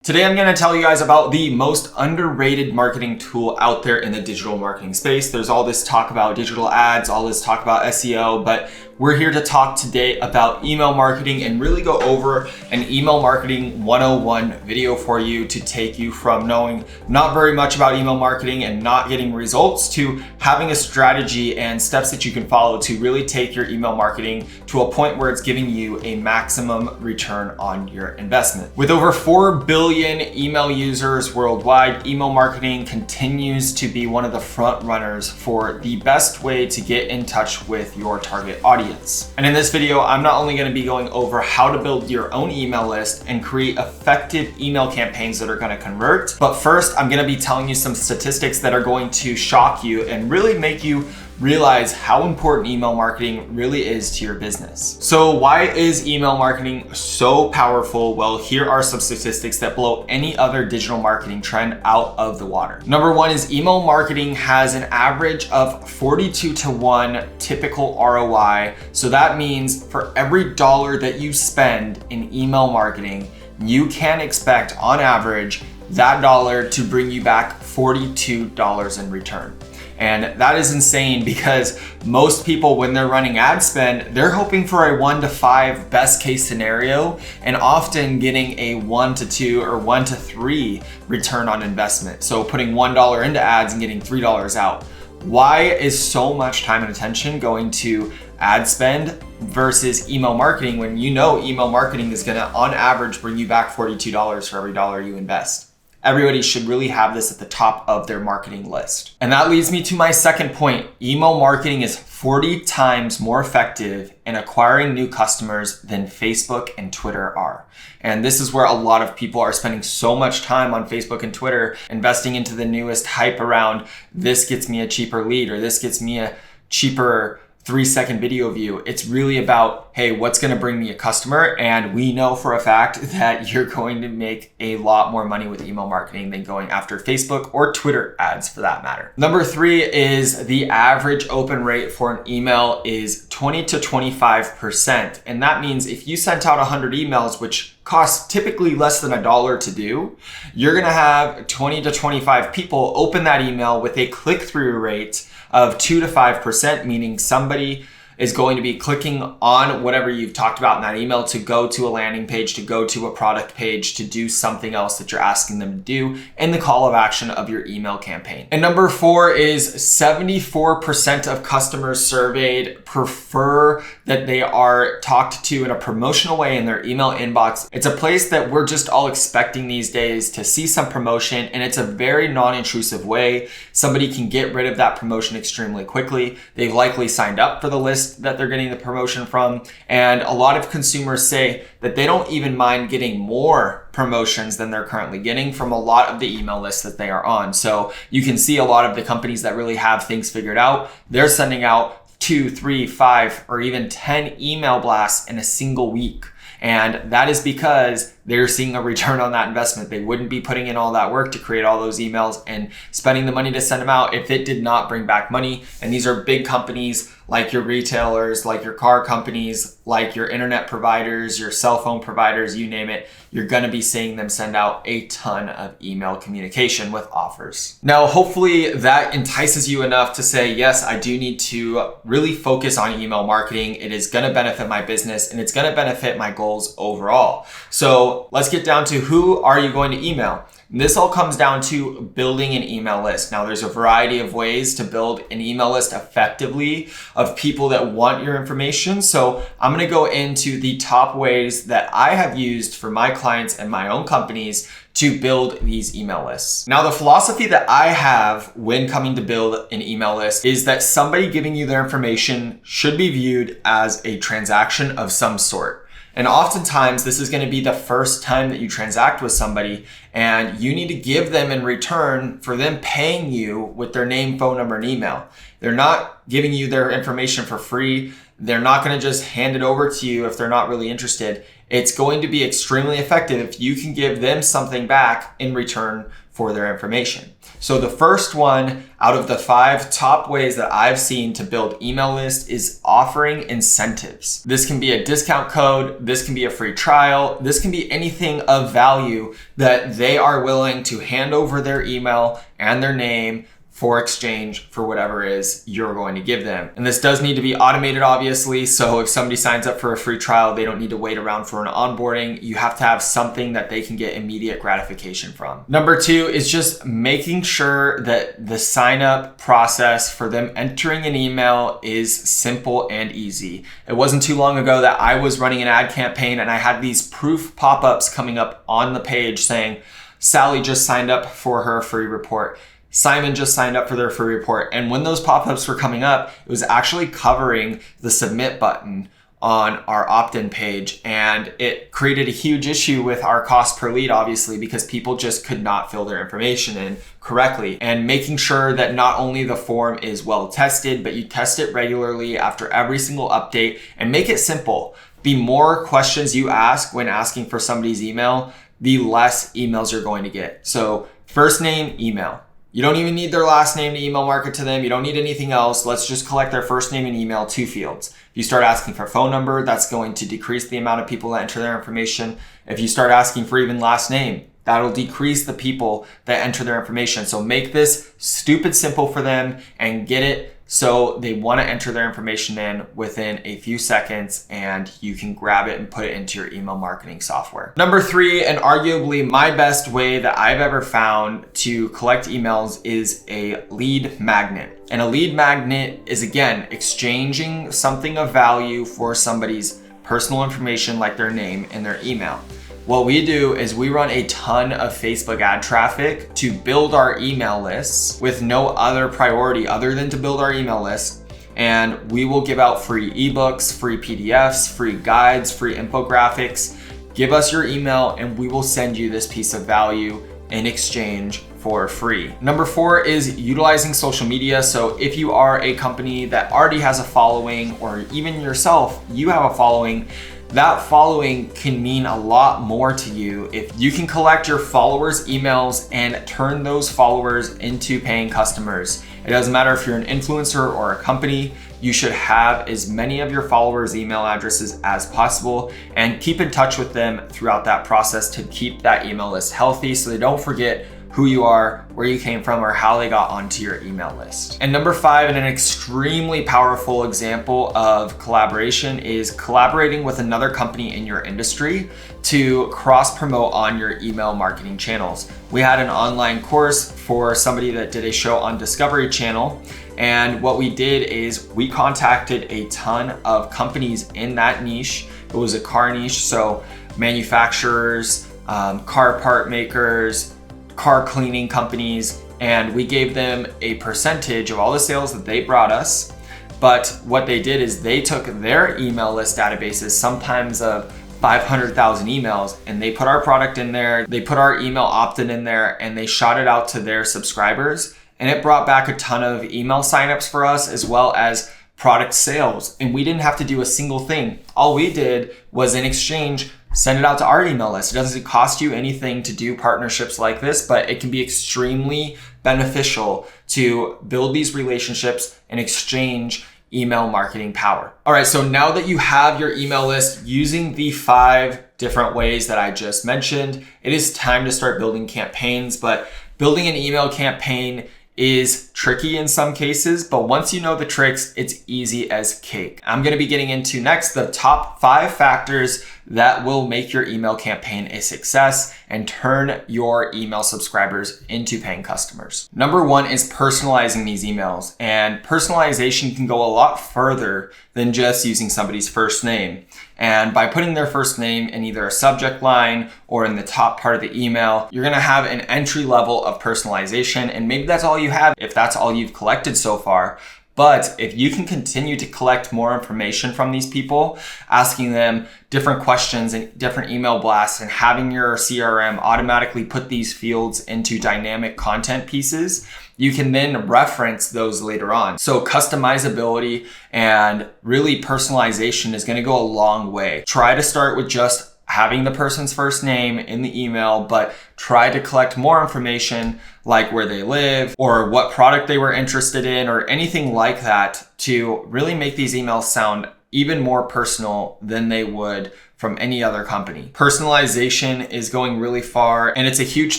Today, I'm going to tell you guys about the most underrated marketing tool out there in the digital marketing space. There's all this talk about digital ads, all this talk about SEO, but we're here to talk today about email marketing and really go over an email marketing 101 video for you to take you from knowing not very much about email marketing and not getting results to having a strategy and steps that you can follow to really take your email marketing to a point where it's giving you a maximum return on your investment. With over 4 billion email users worldwide, email marketing continues to be one of the front runners for the best way to get in touch with your target audience. And in this video, I'm not only going to be going over how to build your own email list and create effective email campaigns that are going to convert, but first I'm going to be telling you some statistics that are going to shock you and really make you realize how important email marketing really is to your business. So why is email marketing so powerful? Well, here are some statistics that blow any other digital marketing trend out of the water. Number one is email marketing has an average of 42-to-1 typical ROI. So that means for every dollar that you spend in email marketing, you can expect on average that dollar to bring you back $42 in return. And that is insane because most people, when they're running ad spend, they're hoping for a 1 to 5 best case scenario and often getting a 1 to 2 or 1 to 3 return on investment. So putting $1 into ads and getting $3 out. Why is so much time and attention going to ad spend versus email marketing when you know email marketing is gonna, on average, bring you back $42 for every dollar you invest? Everybody should really have this at the top of their marketing list. And that leads me to my second point. Email marketing is 40 times more effective in acquiring new customers than Facebook and Twitter are. And this is where a lot of people are spending so much time on Facebook and Twitter, investing into the newest hype around this gets me a cheaper lead or this gets me a cheaper 3-second video view. It's really about, hey, what's going to bring me a customer? And we know for a fact that you're going to make a lot more money with email marketing than going after Facebook or Twitter ads for that matter. Number 3 is the average open rate for an email is 20 to 25%. And that means if you sent out 100 emails, which costs typically less than $1 to do, you're going to have 20 to 25 people open that email with a click-through rate of 2 to 5%, meaning somebody is going to be clicking on whatever you've talked about in that email to go to a landing page, to go to a product page, to do something else that you're asking them to do in the call of action of your email campaign. And number 4 is 74% of customers surveyed prefer that they are talked to in a promotional way in their email inbox. It's a place that we're just all expecting these days to see some promotion, and it's a very non-intrusive way. Somebody can get rid of that promotion extremely quickly. They've likely signed up for the list that they're getting the promotion from. And a lot of consumers say that they don't even mind getting more promotions than they're currently getting from a lot of the email lists that they are on. So you can see a lot of the companies that really have things figured out, they're sending out 2, 3, 5, or even 10 email blasts in a single week. And that is because they're seeing a return on that investment. They wouldn't be putting in all that work to create all those emails and spending the money to send them out if it did not bring back money. And these are big companies like your retailers, like your car companies, like your internet providers, your cell phone providers, you name it. You're going to be seeing them send out a ton of email communication with offers. Now, hopefully that entices you enough to say, yes, I do need to really focus on email marketing. It is going to benefit my business and it's going to benefit my goals overall. So let's get down to who are you going to email? This all comes down to building an email list. Now, there's a variety of ways to build an email list effectively of people that want your information. So I'm going to go into the top ways that I have used for my clients and my own companies to build these email lists. Now, the philosophy that I have when coming to build an email list is that somebody giving you their information should be viewed as a transaction of some sort. And oftentimes this is going to be the first time that you transact with somebody, and you need to give them in return for them paying you with their name, phone number, and email. They're not giving you their information for free. They're not going to just hand it over to you if they're not really interested. It's going to be extremely effective if you can give them something back in return for their information. So the first one out of the 5 top ways that I've seen to build email lists is offering incentives. This can be a discount code, this can be a free trial, this can be anything of value that they are willing to hand over their email and their name for exchange for whatever it is you're going to give them. And this does need to be automated, obviously. So if somebody signs up for a free trial, they don't need to wait around for an onboarding. You have to have something that they can get immediate gratification from. Number 2 is just making sure that the sign up process for them entering an email is simple and easy. It wasn't too long ago that I was running an ad campaign and I had these proof pop-ups coming up on the page saying, Sally just signed up for her free report. Simon just signed up for their free report. And when those pop-ups were coming up, it was actually covering the submit button on our opt-in page. And it created a huge issue with our cost per lead, obviously, because people just could not fill their information in correctly. And making sure that not only the form is well tested, but you test it regularly after every single update and make it simple. The more questions you ask when asking for somebody's email, the less emails you're going to get. So first name, email. You don't even need their last name to email market to them. You don't need anything else. Let's just collect their first name and email, 2 fields. If you start asking for phone number, that's going to decrease the amount of people that enter their information. If you start asking for even last name, that'll decrease the people that enter their information. So make this stupid simple for them and get it so they want to enter their information in within a few seconds and you can grab it and put it into your email marketing software. Number 3, and arguably my best way that I've ever found to collect emails, is a lead magnet. And a lead magnet is, again, exchanging something of value for somebody's personal information like their name and their email. What we do is we run a ton of Facebook ad traffic to build our email lists with no other priority other than to build our email list. And we will give out free ebooks, free PDFs, free guides, free infographics. Give us your email and we will send you this piece of value in exchange for free. Number 4 is utilizing social media. So if you are a company that already has a following, or even yourself, you have a following, that following can mean a lot more to you if you can collect your followers' emails and turn those followers into paying customers. It doesn't matter if you're an influencer or a company, you should have as many of your followers' email addresses as possible and keep in touch with them throughout that process to keep that email list healthy so they don't forget who you are, where you came from, or how they got onto your email list. And number 5, and an extremely powerful example of collaboration, is collaborating with another company in your industry to cross promote on your email marketing channels. We had an online course for somebody that did a show on Discovery Channel. And what we did is we contacted a ton of companies in that niche. It was a car niche, so manufacturers, car part makers, car cleaning companies, and we gave them a percentage of all the sales that they brought us. But what they did is they took their email list databases, sometimes of 500,000 emails, and they put our product in there, they put our email opt-in in there, and they shot it out to their subscribers. And it brought back a ton of email signups for us, as well as product sales. And we didn't have to do a single thing. All we did was, in exchange, send it out to our email list. It doesn't cost you anything to do partnerships like this, but it can be extremely beneficial to build these relationships and exchange email marketing power. All right, so now that you have your email list using the 5 different ways that I just mentioned, it is time to start building campaigns. But building an email campaign is tricky in some cases, but once you know the tricks, it's easy as cake. I'm going to be getting into next the top 5 factors that will make your email campaign a success and turn your email subscribers into paying customers. Number 1 is personalizing these emails, and personalization can go a lot further than just using somebody's first name. And by putting their first name in either a subject line or in the top part of the email, you're gonna have an entry level of personalization. And maybe that's all you have if that's all you've collected so far. But if you can continue to collect more information from these people, asking them different questions and different email blasts and having your CRM automatically put these fields into dynamic content pieces, you can then reference those later on. So customizability and really personalization is going to go a long way. Try to start with just having the person's first name in the email, but try to collect more information like where they live or what product they were interested in or anything like that to really make these emails sound even more personal than they would from any other company. Personalization is going really far, and it's a huge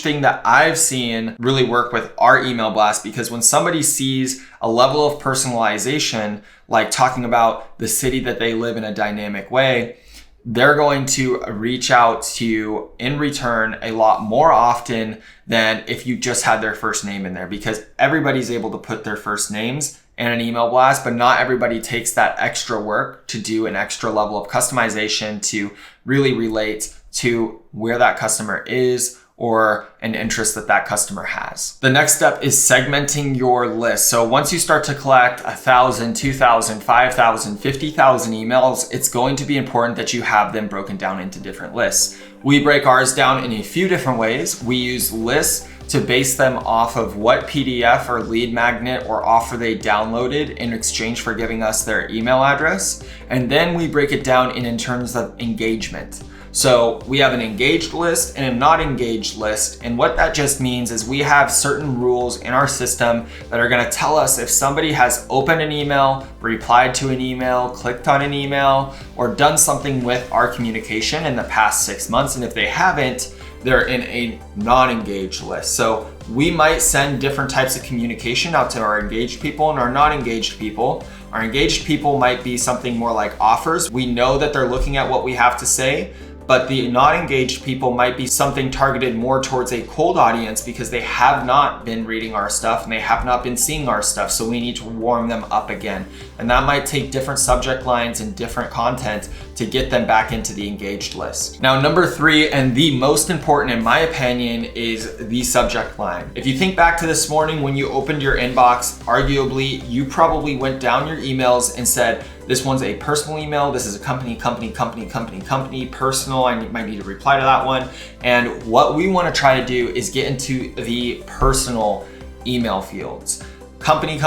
thing that I've seen really work with our email blast, because when somebody sees a level of personalization, like talking about the city that they live in a dynamic way, they're going to reach out to you in return a lot more often than if you just had their first name in there, because everybody's able to put their first names in an email blast, but not everybody takes that extra work to do an extra level of customization to really relate to where that customer is or an interest that that customer has. The next step is segmenting your list. So once you start to collect 1,000, 2,000, 5,000, 50,000 emails, it's going to be important that you have them broken down into different lists. We break ours down in a few different ways. We use lists to base them off of what PDF or lead magnet or offer they downloaded in exchange for giving us their email address. And then we break it down in terms of engagement. So we have an engaged list and a not engaged list. And what that just means is we have certain rules in our system that are going to tell us if somebody has opened an email, replied to an email, clicked on an email, or done something with our communication in the past 6 months. And if they haven't, they're in a non-engaged list. So we might send different types of communication out to our engaged people and our not engaged people. Our engaged people might be something more like offers. We know that they're looking at what we have to say, but the not engaged people might be something targeted more towards a cold audience because they have not been reading our stuff and they have not been seeing our stuff. So we need to warm them up again. And that might take different subject lines and different content to get them back into the engaged list. Now, number 3, and the most important in my opinion, is the subject line. If you think back to this morning when you opened your inbox, arguably you probably went down your emails and said, this one's a personal email, this is a company, personal, I might need to reply to that one. And what we want to try to do is get into the personal email fields. Company,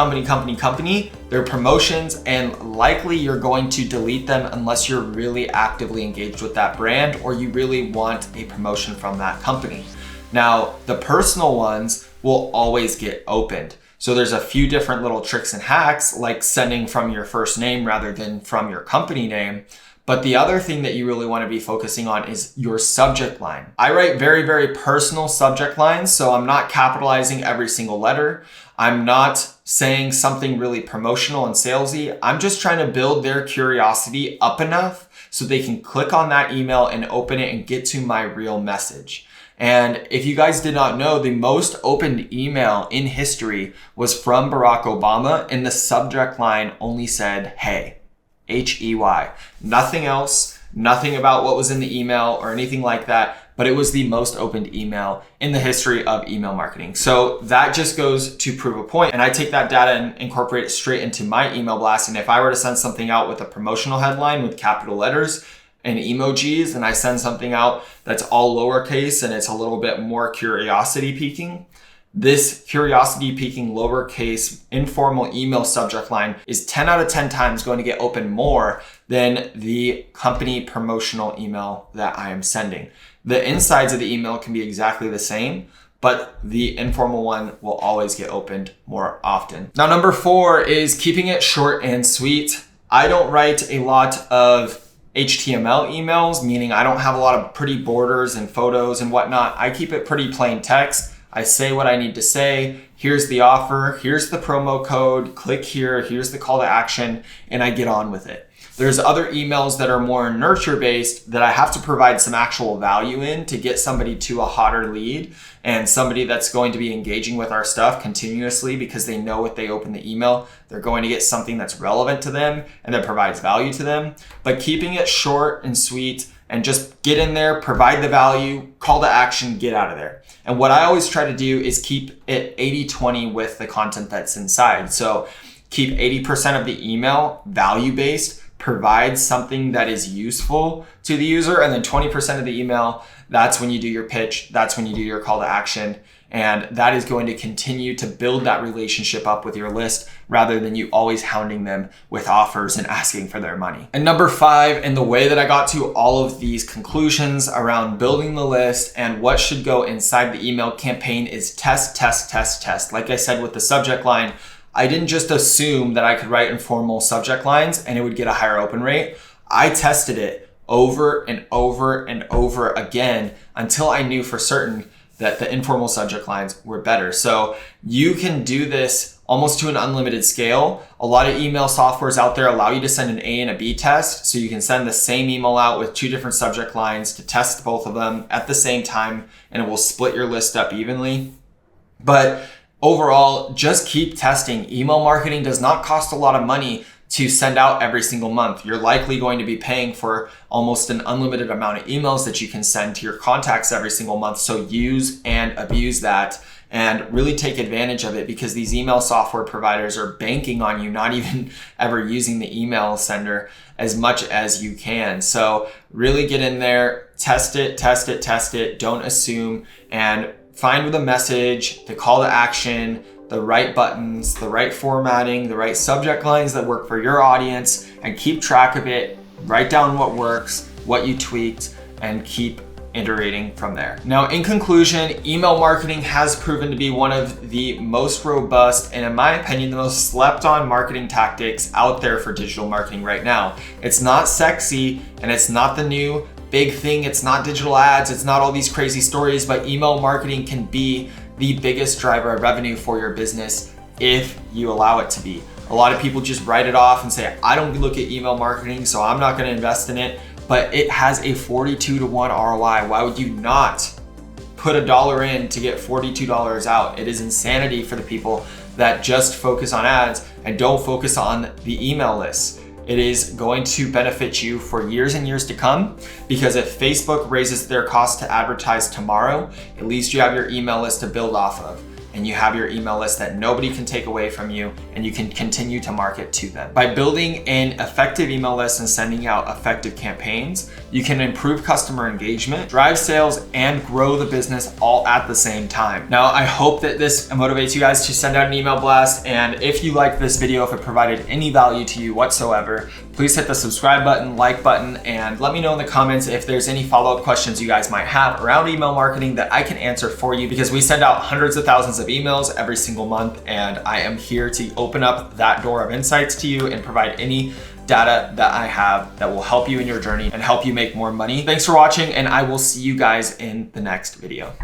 they're promotions, and likely you're going to delete them unless you're really actively engaged with that brand or you really want a promotion from that company. Now, the personal ones will always get opened. So there's a few different little tricks and hacks, like sending from your first name rather than from your company name. But the other thing that you really want to be focusing on is your subject line. I write very, very personal subject lines, so I'm not capitalizing every single letter. I'm not saying something really promotional and salesy. I'm just trying to build their curiosity up enough so they can click on that email and open it and get to my real message. And if you guys did not know, the most opened email in history was from Barack Obama, and the subject line only said, "Hey." H-E-Y. Nothing else, nothing about what was in the email or anything like that, but it was the most opened email in the history of email marketing. So that just goes to prove a point. And I take that data and incorporate it straight into my email blast. And if I were to send something out with a promotional headline with capital letters and emojis, and I send something out that's all lowercase and it's a little bit more curiosity piquing, this curiosity piquing lowercase informal email subject line is 10 out of 10 times going to get opened more than the company promotional email that I am sending. The insides of the email can be exactly the same, but the informal one will always get opened more often. Now, number 4 is keeping it short and sweet. I don't write a lot of HTML emails, meaning I don't have a lot of pretty borders and photos and whatnot. I keep it pretty plain text. I say what I need to say. Here's the offer. Here's the promo code. Click here. Here's the call to action. And I get on with it. There's other emails that are more nurture based that I have to provide some actual value in to get somebody to a hotter lead and somebody that's going to be engaging with our stuff continuously because they know if they open the email, they're going to get something that's relevant to them and that provides value to them. But keeping it short and sweet and just get in there, provide the value, call to action, get out of there. And what I always try to do is keep it 80-20 with the content that's inside. So keep 80% of the email value-based, provide something that is useful to the user, and then 20% of the email, that's when you do your pitch, that's when you do your call to action. And that is going to continue to build that relationship up with your list rather than you always hounding them with offers and asking for their money. And number 5, and the way that I got to all of these conclusions around building the list and what should go inside the email campaign is test, test, test, test. Like I said with the subject line, I didn't just assume that I could write informal subject lines and it would get a higher open rate. I tested it over and over and over again until I knew for certain that the informal subject lines were better. So you can do this almost to an unlimited scale. A lot of email softwares out there allow you to send an A and a B test. So you can send the same email out with 2 different subject lines to test both of them at the same time, and it will split your list up evenly. But overall, just keep testing. Email marketing does not cost a lot of money to send out every single month. You're likely going to be paying for almost an unlimited amount of emails that you can send to your contacts every single month. So use and abuse that and really take advantage of it, because these email software providers are banking on you not even ever using the email sender as much as you can. So really get in there, test it, test it, test it. Don't assume, and find the message, the call to action, the right buttons, the right formatting, the right subject lines that work for your audience, and keep track of it. Write down what works, what you tweaked, and keep iterating from there. Now, in conclusion, email marketing has proven to be one of the most robust and, in my opinion, the most slept on marketing tactics out there for digital marketing right now. It's not sexy and it's not the new big thing. It's not digital ads. It's not all these crazy stories, but email marketing can be the biggest driver of revenue for your business if you allow it to be. A lot of people just write it off and say, I don't look at email marketing, so I'm not going to invest in it. But it has a 42-1 ROI. Why would you not put $1 in to get $42 out? It is insanity for the people that just focus on ads and don't focus on the email list. It is going to benefit you for years and years to come, because if Facebook raises their cost to advertise tomorrow, at least you have your email list to build off of. And you have your email list that nobody can take away from you, and you can continue to market to them. By building an effective email list and sending out effective campaigns, you can improve customer engagement, drive sales, and grow the business all at the same time. Now, I hope that this motivates you guys to send out an email blast. And if you liked this video, if it provided any value to you whatsoever, please hit the subscribe button, like button, and let me know in the comments if there's any follow-up questions you guys might have around email marketing that I can answer for you, because we send out hundreds of thousands of emails every single month, and I am here to open up that door of insights to you and provide any data that I have that will help you in your journey and help you make more money. Thanks for watching, and I will see you guys in the next video.